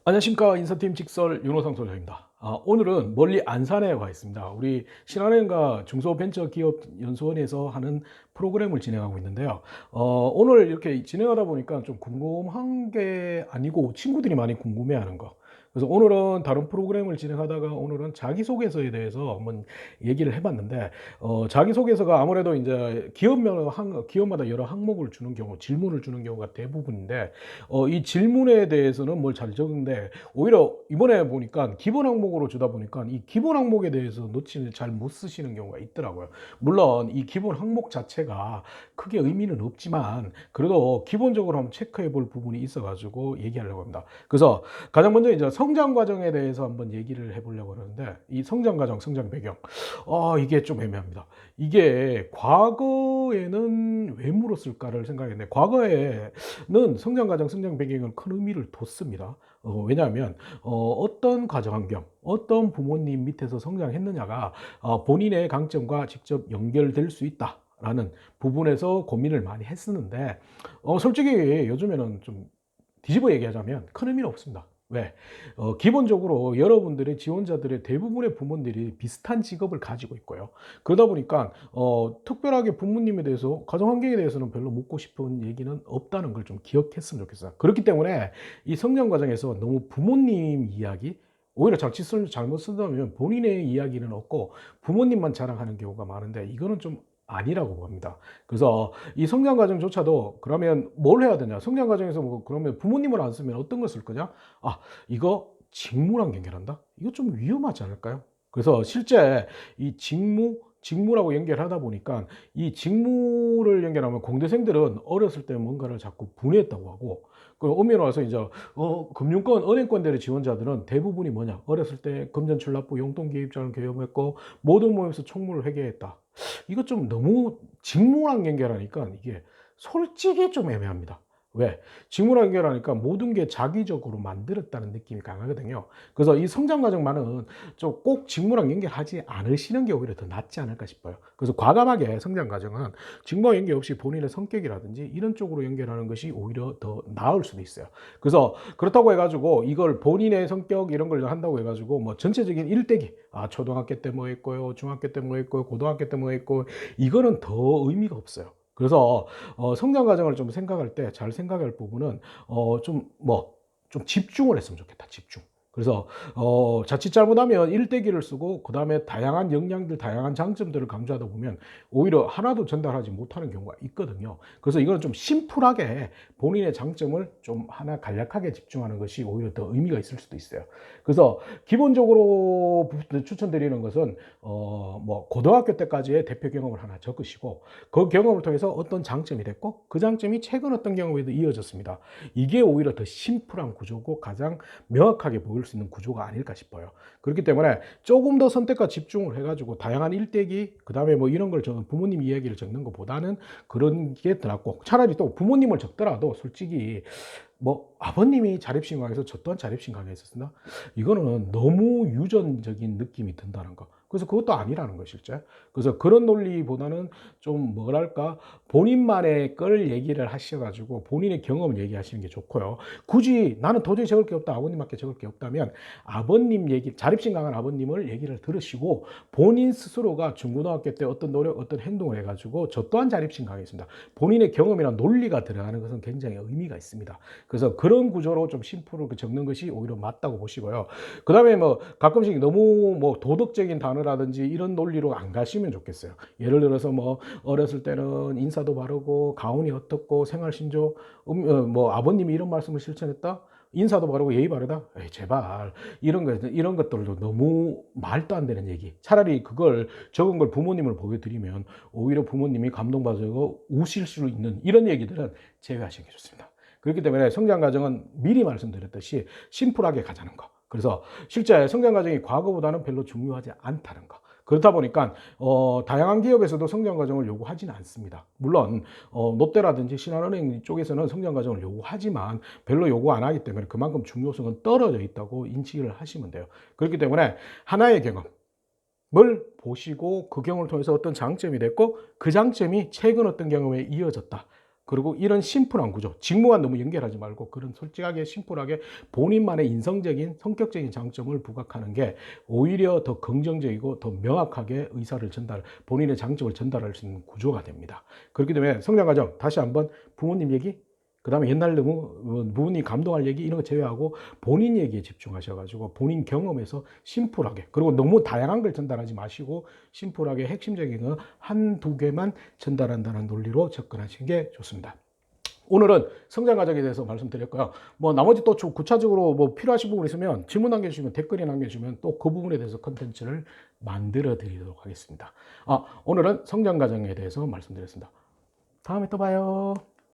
안녕하십니까. 인사팀 직설 윤호상 소장입니다. 오늘은 멀리 안산에 와 있습니다. 우리 신한은행과 중소벤처기업연수원에서 하는 프로그램을 진행하고 있는데요. 오늘 이렇게 진행하다 보니까 좀 궁금한 게 아니고 친구들이 많이 궁금해하는 거. 그래서 오늘은 다른 프로그램을 진행하다가 오늘은 자기소개서에 대해서 한번 얘기를 해봤는데, 자기소개서가 아무래도 이제 기업마다 여러 항목을 주는 경우, 질문을 주는 경우가 대부분인데, 이 질문에 대해서는 뭘 잘 적은데 오히려 이번에 보니까 기본 항목으로 주다 보니까 이 기본 항목에 대해서 놓치는 잘 못 쓰시는 경우가 있더라고요. 물론 이 기본 항목 자체가 크게 의미는 없지만 그래도 기본적으로 한번 체크해 볼 부분이 있어 가지고 얘기하려고 합니다. 그래서 가장 먼저 이제 성장 과정에 대해서 한번 얘기를 해 보려고 하는데, 이 성장 과정, 성장 배경, 이게 좀 애매합니다. 이게 과거에는 왜 물었을까를 생각했는데, 과거에는 성장 과정, 성장 배경은 큰 의미를 뒀습니다. 왜냐하면 어떤 가정 환경, 어떤 부모님 밑에서 성장했느냐가 본인의 강점과 직접 연결될 수 있다라는 부분에서 고민을 많이 했었는데, 솔직히 요즘에는 좀 뒤집어 얘기하자면 큰 의미는 없습니다. 왜? 기본적으로 여러분들의 지원자들의 대부분의 부모들이 비슷한 직업을 가지고 있고요. 그러다 보니까 특별하게 부모님에 대해서, 가정 환경에 대해서는 별로 묻고 싶은 얘기는 없다는 걸 좀 기억했으면 좋겠어요. 그렇기 때문에 이 성장 과정에서 너무 부모님 이야기, 오히려 자칫 잘못 쓴다면 본인의 이야기는 없고 부모님만 자랑하는 경우가 많은데, 이거는 좀 아니라고 봅니다. 그래서 이 성장 과정조차도 그러면 뭘 해야 되냐? 성장 과정에서 뭐 그러면 부모님을 안 쓰면 어떤 걸 쓸 거냐? 이거 직무랑 연결한다? 이거 좀 위험하지 않을까요? 그래서 실제 이 직무라고 연결하다 보니까 이 직무를 연결하면 공대생들은 어렸을 때 뭔가를 자꾸 분해했다고 하고, 그 엄밀히 와서 이제 금융권, 은행권들의 지원자들은 대부분이 뭐냐? 어렸을 때 금전출납부 용돈기입자를 경험했고 모든 모임에서 총무를 회계했다. 이거 좀 너무 직무랑 연결하니까 이게 솔직히 좀 애매합니다. 왜? 직무랑 연결하니까 모든 게 자기적으로 만들었다는 느낌이 강하거든요. 그래서 이 성장 과정만은 좀 꼭 직무랑 연결하지 않으시는 게 오히려 더 낫지 않을까 싶어요. 그래서 과감하게 성장 과정은 직무와 연결 없이 본인의 성격이라든지 이런 쪽으로 연결하는 것이 오히려 더 나을 수도 있어요. 그래서 그렇다고 해가지고 이걸 본인의 성격 이런 걸 한다고 해가지고 뭐 전체적인 일대기, 초등학교 때 뭐 했고요, 중학교 때 뭐 했고요, 고등학교 때 뭐 했고, 이거는 더 의미가 없어요. 그래서 성장 과정을 좀 생각할 때 잘 생각할 부분은 좀 집중을 했으면 좋겠다. 집중. 그래서 자칫 잘못하면 일대기를 쓰고 그다음에 다양한 역량들, 다양한 장점들을 강조하다 보면 오히려 하나도 전달하지 못하는 경우가 있거든요. 그래서 이거는 좀 심플하게 본인의 장점을 좀 하나 간략하게 집중하는 것이 오히려 더 의미가 있을 수도 있어요. 그래서 기본적으로 추천드리는 것은 뭐 고등학교 때까지의 대표 경험을 하나 적으시고, 그 경험을 통해서 어떤 장점이 됐고 그 장점이 최근 어떤 경험에도 이어졌습니다. 이게 오히려 더 심플한 구조고 가장 명확하게 보일 수 있는 구조가 아닐까 싶어요. 그렇기 때문에 조금 더 선택과 집중을 해가지고 다양한 일대기, 그 다음에 뭐 이런 걸 적는, 부모님 이야기를 적는 것보다는 그런 게 더 낫고, 차라리 또 부모님을 적더라도 솔직히 뭐 아버님이 자립신강에서 저 또한 자립신강에 있었나? 이거는 너무 유전적인 느낌이 든다는 거. 그래서 그것도 아니라는 거 실제. 그래서 그런 논리보다는 좀 뭐랄까, 본인만의 걸 얘기를 하셔가지고 본인의 경험을 얘기하시는 게 좋고요. 굳이 나는 도저히 적을 게 없다, 아버님밖에 적을 게 없다면 아버님 얘기, 자립심 강한 아버님을 얘기를 들으시고 본인 스스로가 중고등학교 때 어떤 노력, 어떤 행동을 해가지고 저 또한 자립심 강했습니다. 본인의 경험이나 논리가 들어가는 것은 굉장히 의미가 있습니다. 그래서 그런 구조로 좀 심플하게 적는 것이 오히려 맞다고 보시고요. 그 다음에 뭐 가끔씩 너무 뭐 도덕적인 단어라든지 이런 논리로 안 가시면 좋겠어요. 예를 들어서 뭐 어렸을 때는 인사도 바르고 가훈이 어떻고 생활신조, 뭐 아버님이 이런 말씀을 실천했다, 인사도 바르고 예의 바르다. 에이, 제발 이런 것들도 너무 말도 안 되는 얘기. 차라리 그걸 적은 걸 부모님을 보여드리면 오히려 부모님이 감동받아서 우실 수 있는 이런 얘기들은 제외하시는 게 좋습니다. 그렇기 때문에 성장 과정은 미리 말씀드렸듯이 심플하게 가자는 거. 그래서 실제 성장 과정이 과거보다는 별로 중요하지 않다는 거. 그렇다 보니까 다양한 기업에서도 성장 과정을 요구하지는 않습니다. 물론 롯데라든지 신한은행 쪽에서는 성장 과정을 요구하지만 별로 요구 안 하기 때문에 그만큼 중요성은 떨어져 있다고 인식을 하시면 돼요. 그렇기 때문에 하나의 경험을 보시고 그 경험을 통해서 어떤 장점이 됐고 그 장점이 최근 어떤 경험에 이어졌다, 그리고 이런 심플한 구조, 직무와 너무 연결하지 말고 그런 솔직하게 심플하게 본인만의 인성적인 성격적인 장점을 부각하는 게 오히려 더 긍정적이고 더 명확하게 의사를 전달, 본인의 장점을 전달할 수 있는 구조가 됩니다. 그렇기 때문에 성장 과정 다시 한번 부모님 얘기, 그 다음에 옛날 너무 부모님 감동할 얘기 이런 거 제외하고 본인 얘기에 집중하셔가지고 본인 경험에서 심플하게, 그리고 너무 다양한 걸 전달하지 마시고 심플하게 핵심적인 거 한두 개만 전달한다는 논리로 접근하시는 게 좋습니다. 오늘은 성장 과정에 대해서 말씀드렸고요. 뭐 나머지 또 구체적으로 뭐 필요하신 부분 있으면 질문 남겨주시면, 댓글에 남겨주시면 또 그 부분에 대해서 컨텐츠를 만들어 드리도록 하겠습니다. 오늘은 성장 과정에 대해서 말씀드렸습니다. 다음에 또 봐요.